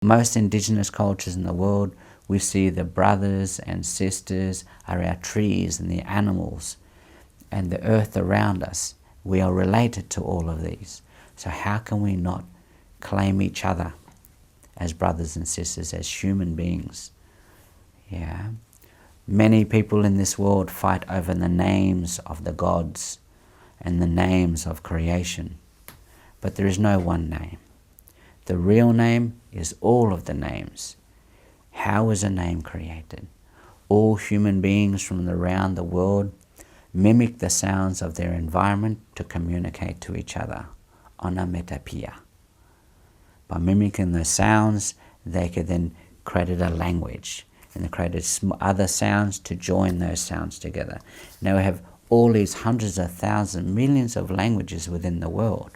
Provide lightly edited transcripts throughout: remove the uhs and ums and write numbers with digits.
Most indigenous cultures in the world, we see the brothers and sisters are our trees and the animals and the earth around us. We are related to all of these. So how can we not claim each other as brothers and sisters, as human beings? Yeah. Many people in this world fight over the names of the gods and the names of creation. But there is no one name. The real name is all of the names. How is a name created? All human beings from around the world mimic the sounds of their environment to communicate to each other. Onomatopoeia. By mimicking the sounds, they could then create a language, and they created other sounds to join those sounds together. Now we have all these hundreds of thousands, millions of languages within the world.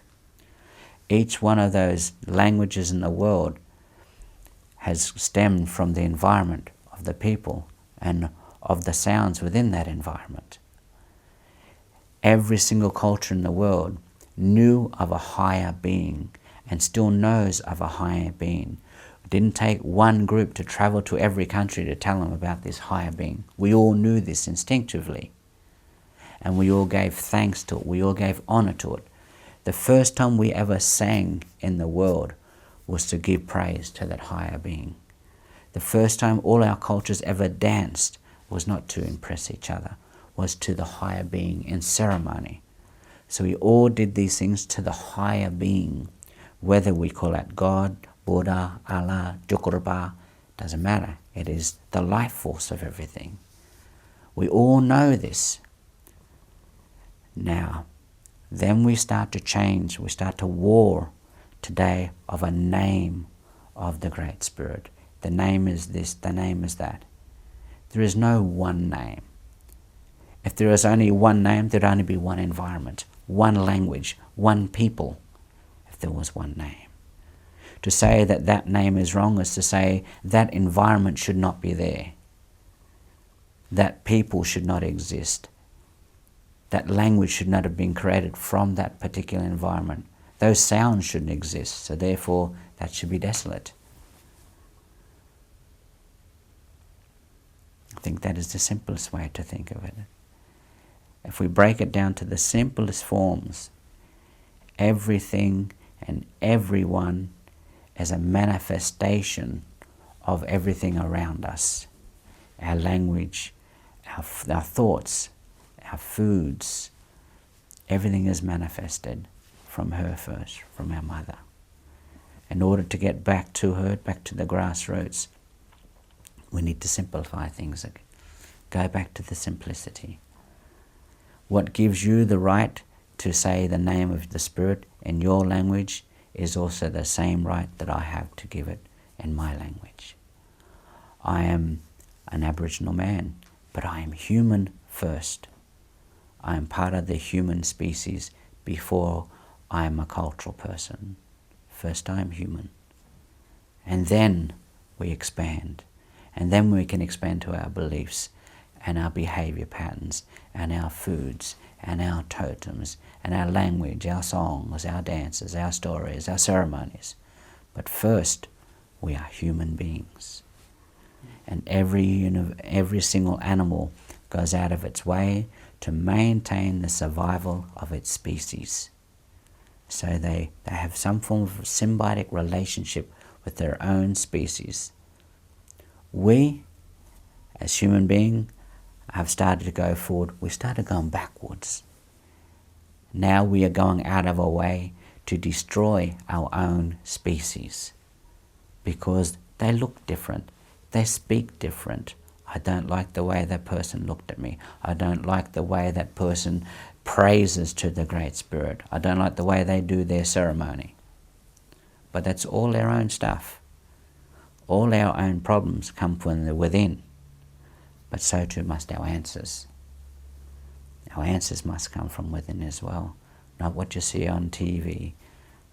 Each one of those languages in the world has stemmed from the environment of the people and of the sounds within that environment. Every single culture in the world knew of a higher being and still knows of a higher being. It didn't take one group to travel to every country to tell them about this higher being. We all knew this instinctively, and we all gave thanks to it. We all gave honor to it. The first time we ever sang in the world was to give praise to that higher being. The first time all our cultures ever danced was not to impress each other, was to the higher being in ceremony. So we all did these things to the higher being, whether we call it God, Buddha, Allah, Jukurpa, doesn't matter. It is the life force of everything. We all know this. Now, then we start to change, we start to war today of a name of the Great Spirit. The name is this, the name is that. There is no one name. If there is only one name, there'd only be one environment, one language, one people, if there was one name. To say that that name is wrong is to say that environment should not be there. That people should not exist. That language should not have been created from that particular environment. Those sounds shouldn't exist, so therefore that should be desolate. I think that is the simplest way to think of it. If we break it down to the simplest forms, everything and everyone is a manifestation of everything around us. Our language, our thoughts, our foods, everything is manifested from her first, from our mother. In order to get back to her, back to the grassroots, we need to simplify things. Go back to the simplicity. What gives you the right to say the name of the Spirit in your language is also the same right that I have to give it in my language. I am an Aboriginal man, but I am human first. I am part of the human species before I am a cultural person. First I am human. And then we expand. And then we can expand to our beliefs and our behavior patterns and our foods and our totems and our language, our songs, our dances, our stories, our ceremonies. But first, we are human beings. And every single animal goes out of its way to maintain the survival of its species. So they have some form of symbiotic relationship with their own species. We, as human beings, have started to go forward. We started going backwards. Now we are going out of our way to destroy our own species because they look different. They speak different. I don't like the way that person looked at me. I don't like the way that person praises to the Great Spirit. I don't like the way they do their ceremony. But that's all their own stuff. All our own problems come from within. But so too must our answers. Our answers must come from within as well. Not what you see on TV,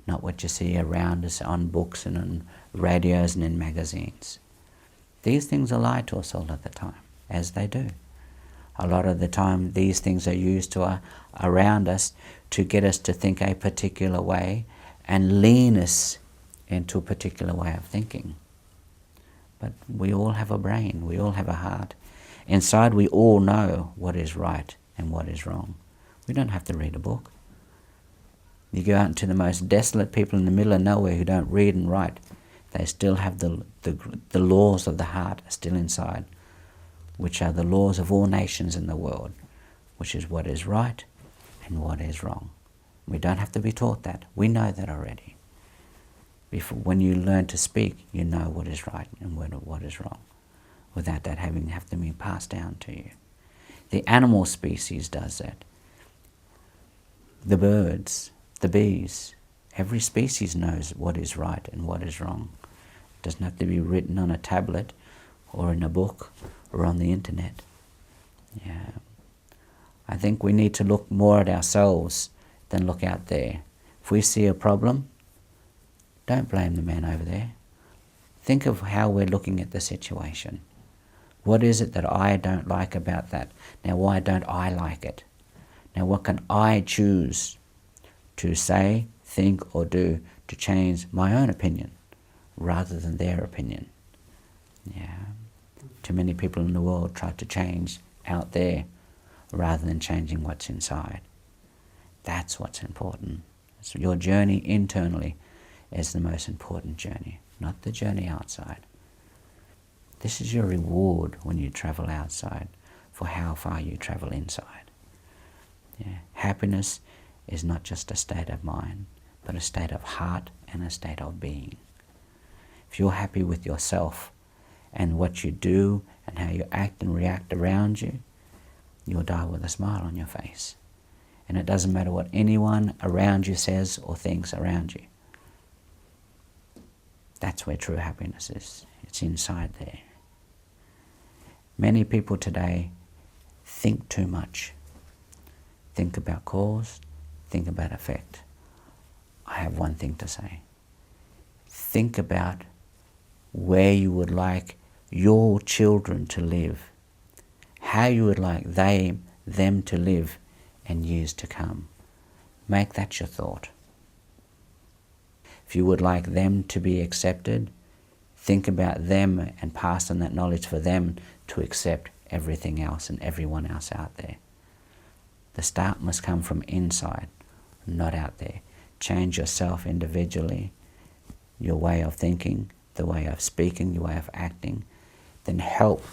not what you see around us on books and on radios and in magazines. These things lie to us all of the time, as they do. A lot of the time these things are used to around us to get us to think a particular way and lean us into a particular way of thinking. But we all have a brain, we all have a heart. Inside we all know what is right and what is wrong. We don't have to read a book. You go out into the most desolate people in the middle of nowhere who don't read and write, they still have the laws of the heart still inside, which are the laws of all nations in the world, which is what is right and what is wrong. We don't have to be taught that. We know that already. When you learn to speak, you know what is right and what is wrong, without that having to be passed down to you. The animal species does that. The birds, the bees, every species knows what is right and what is wrong. It doesn't have to be written on a tablet or in a book or on the internet. Yeah. I think we need to look more at ourselves than look out there. If we see a problem, don't blame the man over there. Think of how we're looking at the situation. What is it that I don't like about that? Now, why don't I like it? Now, what can I choose to say, think, or do to change my own opinion rather than their opinion? Yeah. Too many people in the world try to change out there rather than changing what's inside. That's what's important. So your journey internally is the most important journey, not the journey outside. This is your reward when you travel outside for how far you travel inside. Yeah. Happiness is not just a state of mind, but a state of heart and a state of being. If you're happy with yourself and what you do and how you act and react around you, you'll die with a smile on your face. And it doesn't matter what anyone around you says or thinks around you. That's where true happiness is. It's inside there. Many people today think too much. Think about cause, think about effect. I have one thing to say. Think about where you would like your children to live, how you would like them to live in years to come. Make that your thought. If you would like them to be accepted, think about them and pass on that knowledge for them to accept everything else and everyone else out there. The start must come from inside, not out there. Change yourself individually, your way of thinking, the way of speaking, your way of acting, then help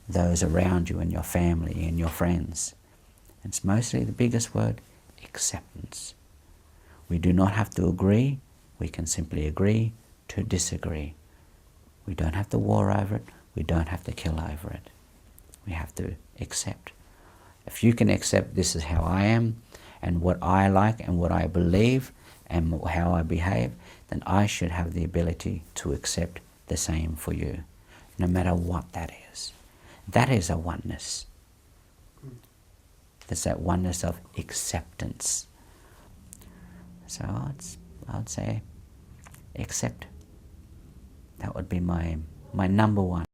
those around you and your family and your friends. It's mostly the biggest word, acceptance. We do not have to agree, we can simply agree to disagree. We don't have to war over it, we don't have to kill over it. We have to accept. If you can accept this is how I am, and what I like and what I believe and how I behave, then I should have the ability to accept the same for you, no matter what that is. That is a oneness. There's that oneness of acceptance. So I'd say accept. That would be my number one.